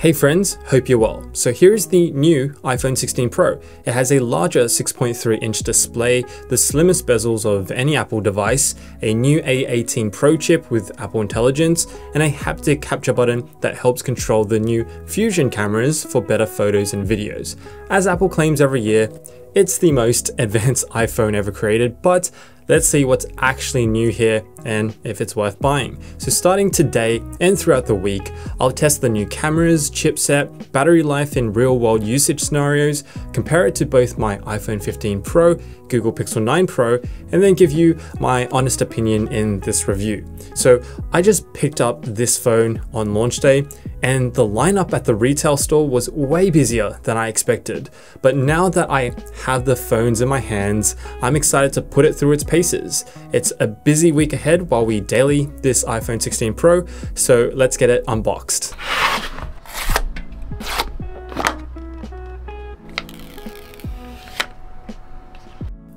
Hey friends, hope you're well. So here's the new iPhone 16 Pro. It has a larger 6.3-inch display, the slimmest bezels of any Apple device, a new A18 Pro chip with Apple Intelligence, and a haptic capture button that helps control the new Fusion cameras for better photos and videos. As Apple claims every year, it's the most advanced iPhone ever created, but let's see what's actually new here and if it's worth buying. So starting today and throughout the week, I'll test the new cameras, chipset, battery life in real-world usage scenarios, compare it to both my iPhone 15 Pro, Google Pixel 9 Pro, and then give you my honest opinion in this review. So I just picked up this phone on launch day, and the lineup at the retail store was way busier than I expected. But now that I have the phones in my hands, I'm excited to put it through its paces. It's a busy week ahead while we daily this iPhone 16 Pro, so let's get it unboxed.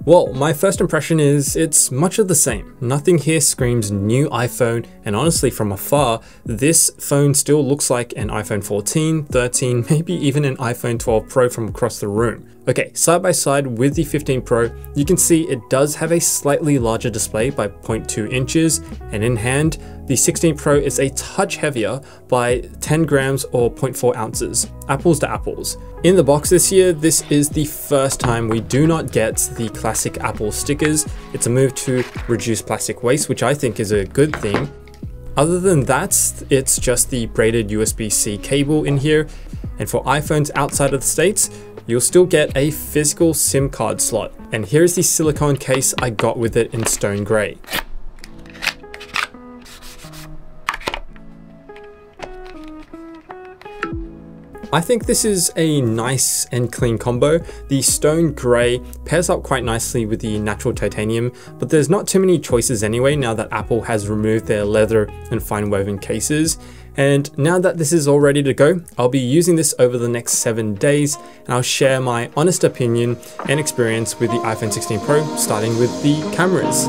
Well, my first impression is it's much of the same. Nothing here screams new iPhone, and honestly from afar, this phone still looks like an iPhone 14, 13, maybe even an iPhone 12 Pro from across the room. Okay, side by side with the 15 Pro, you can see it does have a slightly larger display by 0.2 inches, and in hand, the 16 Pro is a touch heavier by 10 grams or 0.4 ounces, apples to apples. In the box this year, this is the first time we do not get the classic Apple stickers. It's a move to reduce plastic waste, which I think is a good thing. Other than that, it's just the braided USB-C cable in here, and for iPhones outside of the States, you'll still get a physical SIM card slot. And here's the silicone case I got with it in stone gray. I think this is a nice and clean combo. The stone gray pairs up quite nicely with the natural titanium, but there's not too many choices anyway now that Apple has removed their leather and fine woven cases. And now that this is all ready to go, I'll be using this over the next 7 days, and I'll share my honest opinion and experience with the iPhone 16 Pro, starting with the cameras.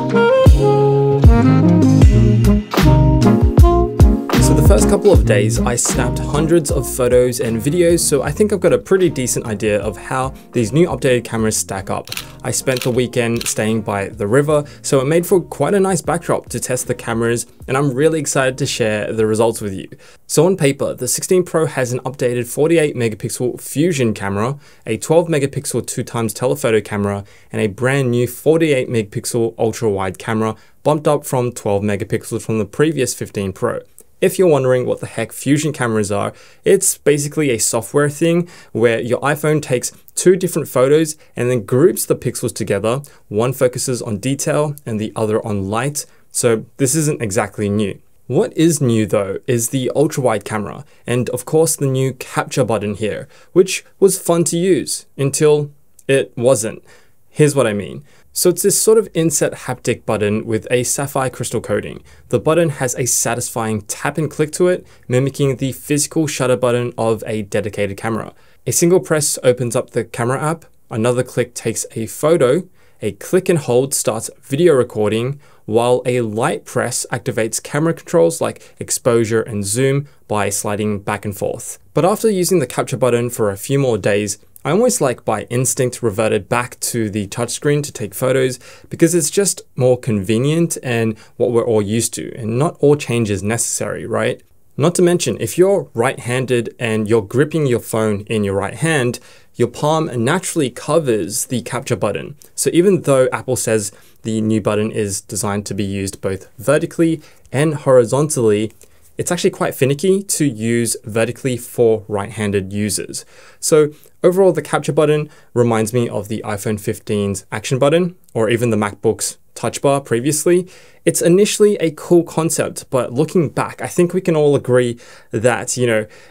So the first couple of days, I snapped hundreds of photos and videos, so I think I've got a pretty decent idea of how these new updated cameras stack up. I spent the weekend staying by the river, so it made for quite a nice backdrop to test the cameras, and I'm really excited to share the results with you. So on paper, the 16 Pro has an updated 48 megapixel Fusion camera, a 12 megapixel 2x telephoto camera, and a brand new 48 megapixel ultra wide camera, bumped up from 12 megapixels from the previous 15 Pro. If you're wondering what the heck Fusion cameras are, it's basically a software thing where your iPhone takes two different photos and then groups the pixels together. One focuses on detail and the other on light. So this isn't exactly new. What is new though is the ultra wide camera, and of course the new capture button here, which was fun to use until it wasn't. Here's what I mean. So it's this sort of inset haptic button with a sapphire crystal coating. The button has a satisfying tap and click to it, mimicking the physical shutter button of a dedicated camera. A single press opens up the camera app, another click takes a photo, a click and hold starts video recording, while a light press activates camera controls like exposure and zoom by sliding back and forth. But after using the capture button for a few more days, I almost like by instinct reverted back to the touchscreen to take photos because it's just more convenient and what we're all used to, and not all change is necessary, right? Not to mention, if you're right-handed and you're gripping your phone in your right hand, your palm naturally covers the capture button. So even though Apple says the new button is designed to be used both vertically and horizontally, it's actually quite finicky to use vertically for right-handed users. So overall, the capture button reminds me of the iPhone 15's action button, or even the MacBook's touch bar previously. It's initially a cool concept, but looking back, I think we can all agree that,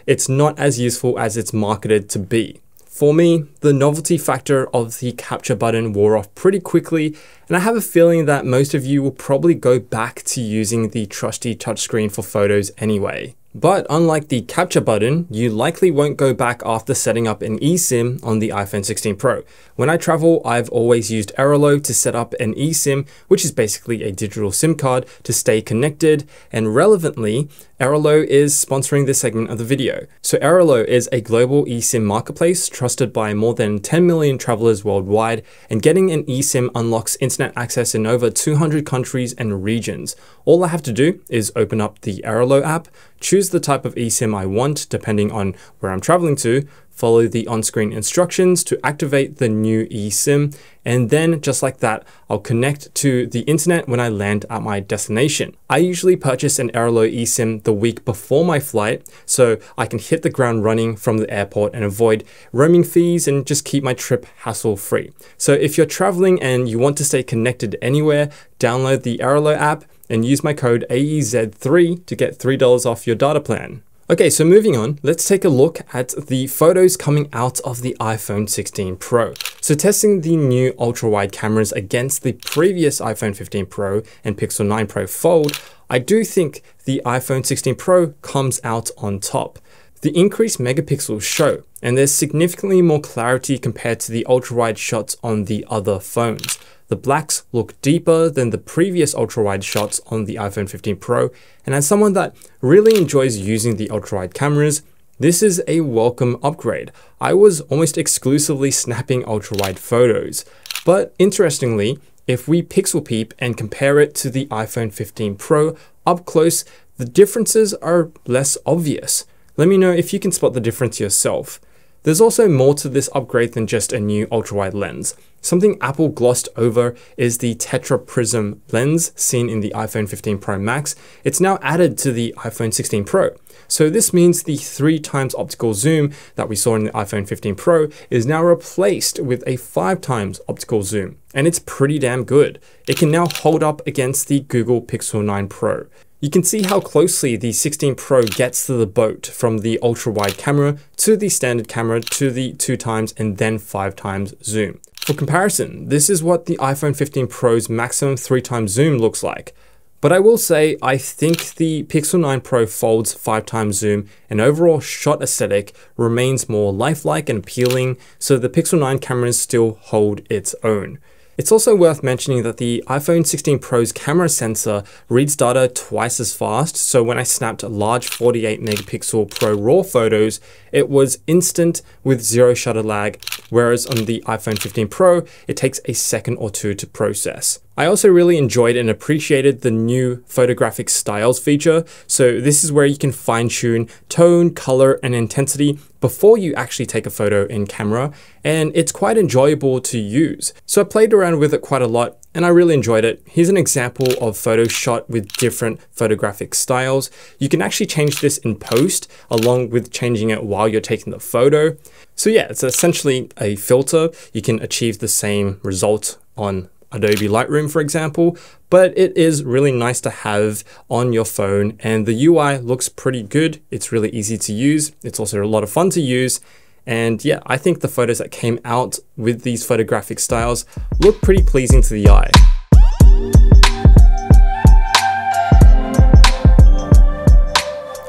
it's not as useful as it's marketed to be. For me, the novelty factor of the capture button wore off pretty quickly, and I have a feeling that most of you will probably go back to using the trusty touchscreen for photos anyway. But unlike the capture button, you likely won't go back after setting up an eSIM on the iPhone 16 Pro. When I travel, I've always used Airalo to set up an eSIM, which is basically a digital SIM card to stay connected, and relevantly, Airalo is sponsoring this segment of the video. So Airalo is a global eSIM marketplace trusted by more than 10 million travelers worldwide, and getting an eSIM unlocks internet access in over 200 countries and regions. All I have to do is open up the Airalo app, choose the type of eSIM I want depending on where I'm traveling to, follow the on-screen instructions to activate the new eSIM, and then just like that, I'll connect to the internet when I land at my destination. I usually purchase an Airalo eSIM the week before my flight, so I can hit the ground running from the airport and avoid roaming fees and just keep my trip hassle-free. So if you're traveling and you want to stay connected anywhere, download the Airalo app and use my code AEZ3 to get $3 off your data plan. Okay, so moving on, let's take a look at the photos coming out of the iPhone 16 Pro. So testing the new ultra-wide cameras against the previous iPhone 15 Pro and Pixel 9 Pro Fold, I do think the iPhone 16 Pro comes out on top. The increased megapixels show, and there's significantly more clarity compared to the ultra-wide shots on the other phones. The blacks look deeper than the previous ultra-wide shots on the iPhone 15 Pro, and as someone that really enjoys using the ultra-wide cameras, this is a welcome upgrade. I was almost exclusively snapping ultra-wide photos, but interestingly, if we pixel peep and compare it to the iPhone 15 Pro up close, the differences are less obvious. Let me know if you can spot the difference yourself. There's also more to this upgrade than just a new ultra-wide lens. Something Apple glossed over is the Tetra Prism lens seen in the iPhone 15 Pro Max. It's now added to the iPhone 16 Pro. So this means the 3x optical zoom that we saw in the iPhone 15 Pro is now replaced with a 5x optical zoom. And it's pretty damn good. It can now hold up against the Google Pixel 9 Pro. You can see how closely the 16 Pro gets to the boat from the ultra-wide camera to the standard camera to the 2x and then 5x zoom. For comparison, this is what the iPhone 15 Pro's maximum 3x zoom looks like. But I will say, I think the Pixel 9 Pro Fold's 5x zoom and overall shot aesthetic remains more lifelike and appealing, so the Pixel 9 cameras still hold its own. It's also worth mentioning that the iPhone 16 Pro's camera sensor reads data twice as fast, so when I snapped large 48 megapixel Pro RAW photos, it was instant with zero shutter lag, whereas on the iPhone 15 Pro, it takes a second or two to process. I also really enjoyed and appreciated the new photographic styles feature. So this is where you can fine-tune tone, color, and intensity before you actually take a photo in camera, and it's quite enjoyable to use. So I played around with it quite a lot and I really enjoyed it. Here's an example of photos shot with different photographic styles. You can actually change this in post along with changing it while you're taking the photo. So yeah, it's essentially a filter. You can achieve the same result on Adobe Lightroom, for example, but it is really nice to have on your phone, and the UI looks pretty good. It's really easy to use. It's also a lot of fun to use. And yeah, I think the photos that came out with these photographic styles look pretty pleasing to the eye.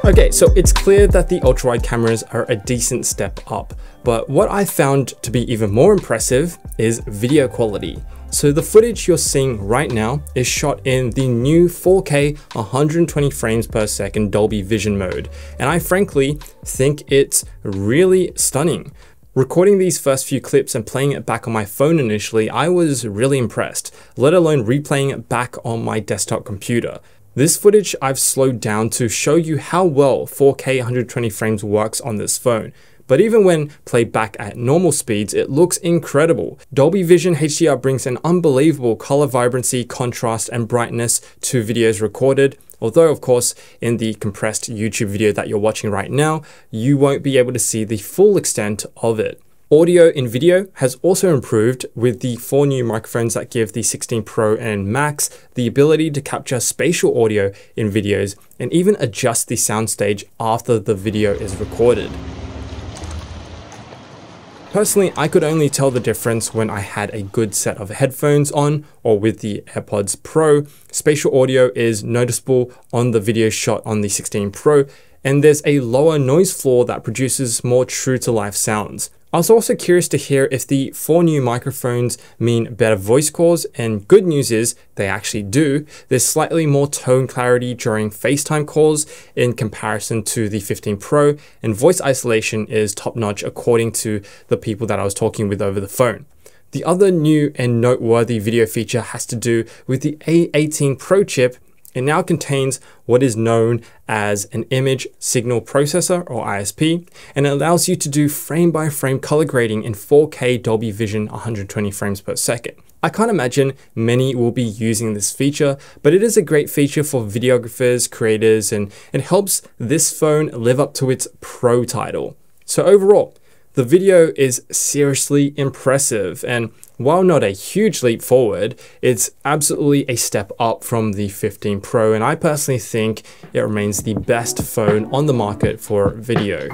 Okay, so it's clear that the ultra-wide cameras are a decent step up, but what I found to be even more impressive is video quality. So the footage you're seeing right now is shot in the new 4K 120 frames per second Dolby Vision mode, and I frankly think it's really stunning. Recording these first few clips and playing it back on my phone initially, I was really impressed, let alone replaying it back on my desktop computer. This footage I've slowed down to show you how well 4K 120 frames works on this phone. But even when played back at normal speeds, it looks incredible. Dolby Vision HDR brings an unbelievable color vibrancy, contrast, and brightness to videos recorded. Although, of course, in the compressed YouTube video that you're watching right now, you won't be able to see the full extent of it. Audio in video has also improved with the 4 new microphones that give the 16 Pro and Max the ability to capture spatial audio in videos and even adjust the soundstage after the video is recorded. Personally, I could only tell the difference when I had a good set of headphones on or with the AirPods Pro. Spatial audio is noticeable on the video shot on the 16 Pro, and there's a lower noise floor that produces more true to life sounds. I was also curious to hear if the 4 new microphones mean better voice calls, and good news is they actually do. There's slightly more tone clarity during FaceTime calls in comparison to the 15 Pro, and voice isolation is top-notch according to the people that I was talking with over the phone. The other new and noteworthy video feature has to do with the A18 Pro chip. It now contains what is known as an image signal processor, or ISP, and it allows you to do frame-by-frame color grading in 4K Dolby Vision 120 frames per second. I can't imagine many will be using this feature, but it is a great feature for videographers, creators, and it helps this phone live up to its Pro title. So overall, the video is seriously impressive, and while not a huge leap forward, it's absolutely a step up from the 15 Pro, and I personally think it remains the best phone on the market for video.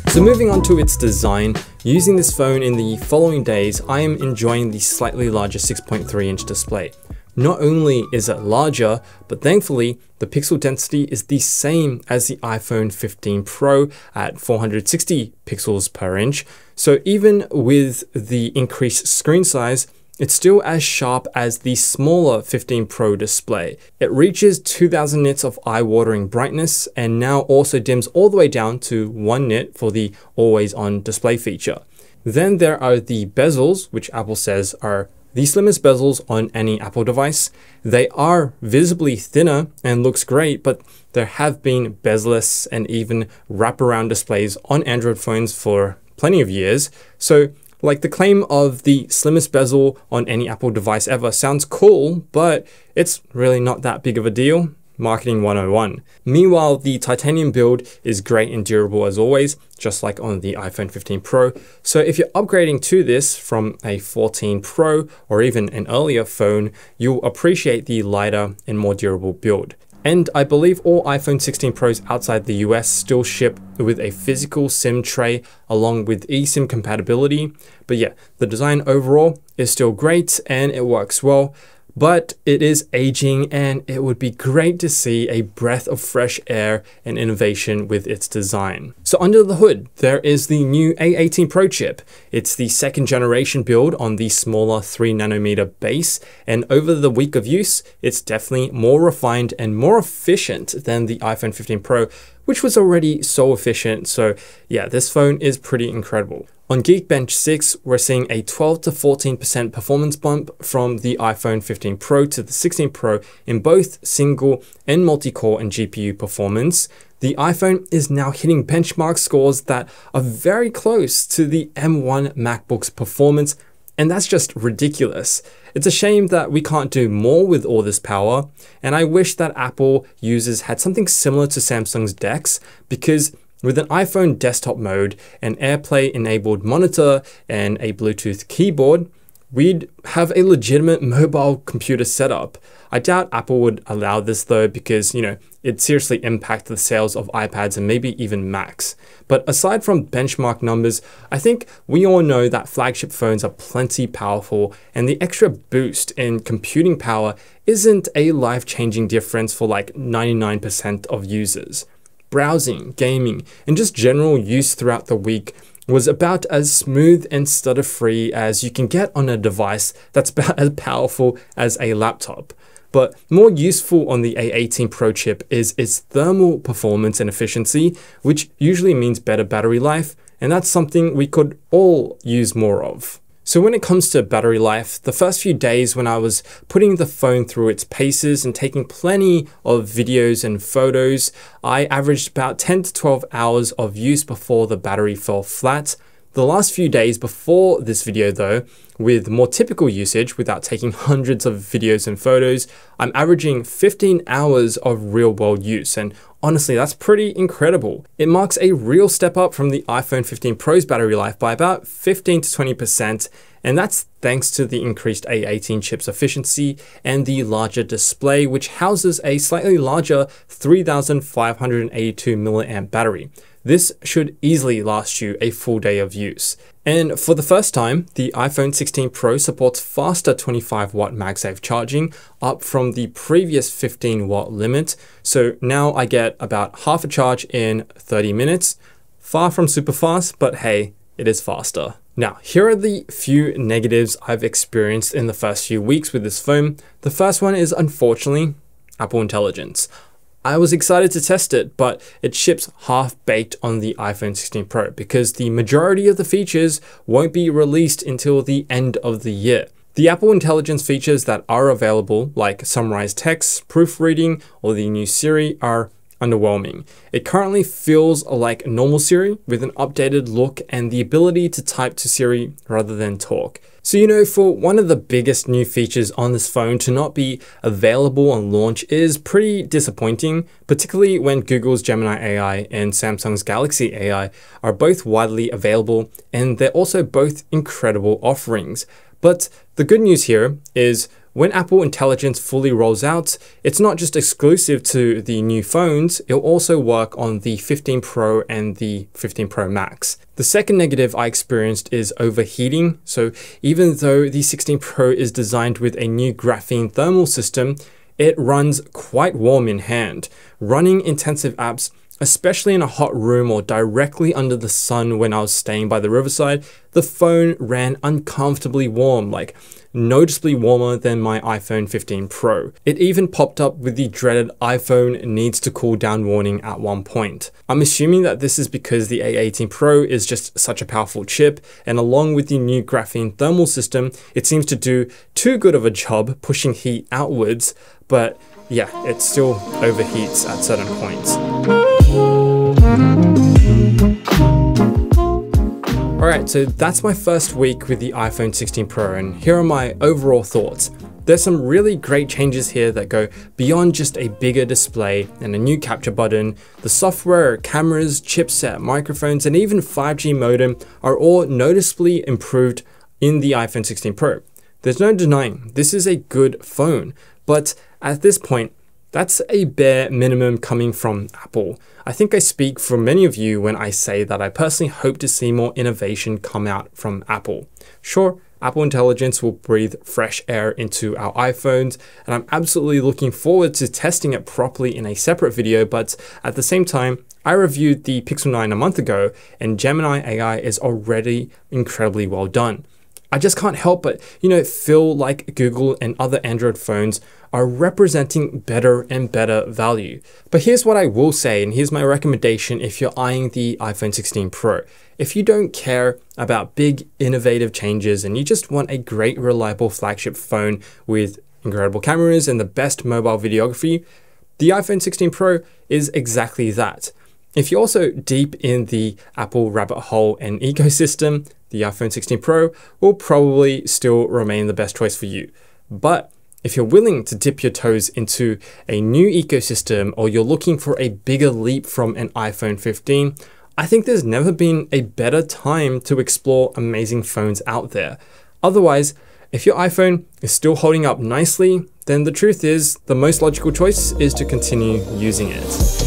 So moving on to its design, using this phone in the following days, I am enjoying the slightly larger 6.3-inch display. Not only is it larger, but thankfully, the pixel density is the same as the iPhone 15 Pro at 460 pixels per inch. So even with the increased screen size, it's still as sharp as the smaller 15 Pro display. It reaches 2000 nits of eye-watering brightness and now also dims all the way down to 1 nit for the always-on display feature. Then there are the bezels, which Apple says are the slimmest bezels on any Apple device. They are visibly thinner and looks great, but there have been bezel-less and even wraparound displays on Android phones for plenty of years. So like the claim of the slimmest bezel on any Apple device ever sounds cool, but it's really not that big of a deal. Marketing 101. Meanwhile, the titanium build is great and durable as always, just like on the iPhone 15 Pro. So if you're upgrading to this from a 14 Pro or even an earlier phone, you'll appreciate the lighter and more durable build. And I believe all iPhone 16 Pros outside the US still ship with a physical SIM tray along with eSIM compatibility. But yeah, the design overall is still great and it works well. But it is aging and it would be great to see a breath of fresh air and innovation with its design. So under the hood, there is the new A18 Pro chip. It's the 2nd generation build on the smaller 3nm base, and over the week of use, it's definitely more refined and more efficient than the iPhone 15 Pro, which was already so efficient. So yeah, this phone is pretty incredible. On Geekbench 6, we're seeing a 12 to 14% performance bump from the iPhone 15 Pro to the 16 Pro in both single and multi-core and GPU performance. The iPhone is now hitting benchmark scores that are very close to the M1 MacBook's performance, and that's just ridiculous. It's a shame that we can't do more with all this power, and I wish that Apple users had something similar to Samsung's DeX, because with an iPhone desktop mode, an AirPlay-enabled monitor, and a Bluetooth keyboard, we'd have a legitimate mobile computer setup. I doubt Apple would allow this though, because, it seriously impacts the sales of iPads and maybe even Macs. But aside from benchmark numbers, I think we all know that flagship phones are plenty powerful, and the extra boost in computing power isn't a life-changing difference for like 99% of users. Browsing, gaming, and just general use throughout the week was about as smooth and stutter-free as you can get on a device that's about as powerful as a laptop. But more useful on the A18 Pro chip is its thermal performance and efficiency, which usually means better battery life, and that's something we could all use more of. So when it comes to battery life, the first few days when I was putting the phone through its paces and taking plenty of videos and photos, I averaged about 10 to 12 hours of use before the battery fell flat. The last few days before this video though, with more typical usage without taking hundreds of videos and photos, I'm averaging 15 hours of real-world use, and honestly, that's pretty incredible. It marks a real step up from the iPhone 15 Pro's battery life by about 15 to 20%, and that's thanks to the increased A18 chip's efficiency and the larger display, which houses a slightly larger 3582 mAh battery. this should easily last you a full day of use. And for the first time, the iPhone 16 Pro supports faster 25-watt MagSafe charging, up from the previous 15-watt limit. So now I get about half a charge in 30 minutes. Far from super fast, but hey, it is faster. Now, here are the few negatives I've experienced in the first few weeks with this phone. The first one is, unfortunately, Apple Intelligence. I was excited to test it, but it ships half-baked on the iPhone 16 Pro because the majority of the features won't be released until the end of the year. The Apple Intelligence features that are available, like summarized text, proofreading, or the new Siri, are underwhelming. It currently feels like normal Siri with an updated look and the ability to type to Siri rather than talk. So, you know, for one of the biggest new features on this phone to not be available on launch is pretty disappointing, particularly when Google's Gemini AI and Samsung's Galaxy AI are both widely available, and they're also both incredible offerings. But the good news here is when Apple Intelligence fully rolls out, it's not just exclusive to the new phones, it'll also work on the 15 Pro and the 15 Pro Max. The second negative I experienced is overheating. So even though the 16 Pro is designed with a new graphene thermal system, it runs quite warm in hand. Running intensive apps, especially in a hot room or directly under the sun when I was staying by the riverside, the phone ran uncomfortably warm, like noticeably warmer than my iPhone 15 Pro. It even popped up with the dreaded iPhone needs to cool down warning at one point. I'm assuming that this is because the A18 Pro is just such a powerful chip, and along with the new graphene thermal system, it seems to do too good of a job pushing heat outwards, but yeah, it still overheats at certain points. Alright, so that's my first week with the iPhone 16 Pro, and here are my overall thoughts. There's some really great changes here that go beyond just a bigger display and a new capture button. The software, cameras, chipset, microphones, and even 5G modem are all noticeably improved in the iPhone 16 Pro. There's no denying this is a good phone, but at this point, that's a bare minimum coming from Apple. I think I speak for many of you when I say that I personally hope to see more innovation come out from Apple. Sure, Apple Intelligence will breathe fresh air into our iPhones, and I'm absolutely looking forward to testing it properly in a separate video, but at the same time, I reviewed the Pixel 9 a month ago, and Gemini AI is already incredibly well done. I just can't help but, feel like Google and other Android phones are representing better and better value. But here's what I will say, and here's my recommendation if you're eyeing the iPhone 16 Pro. If you don't care about big innovative changes and you just want a great reliable flagship phone with incredible cameras and the best mobile videography, the iPhone 16 Pro is exactly that. If you're also deep in the Apple rabbit hole and ecosystem, the iPhone 16 Pro will probably still remain the best choice for you. But if you're willing to dip your toes into a new ecosystem, or you're looking for a bigger leap from an iPhone 15, I think there's never been a better time to explore amazing phones out there. Otherwise, if your iPhone is still holding up nicely, then the truth is the most logical choice is to continue using it.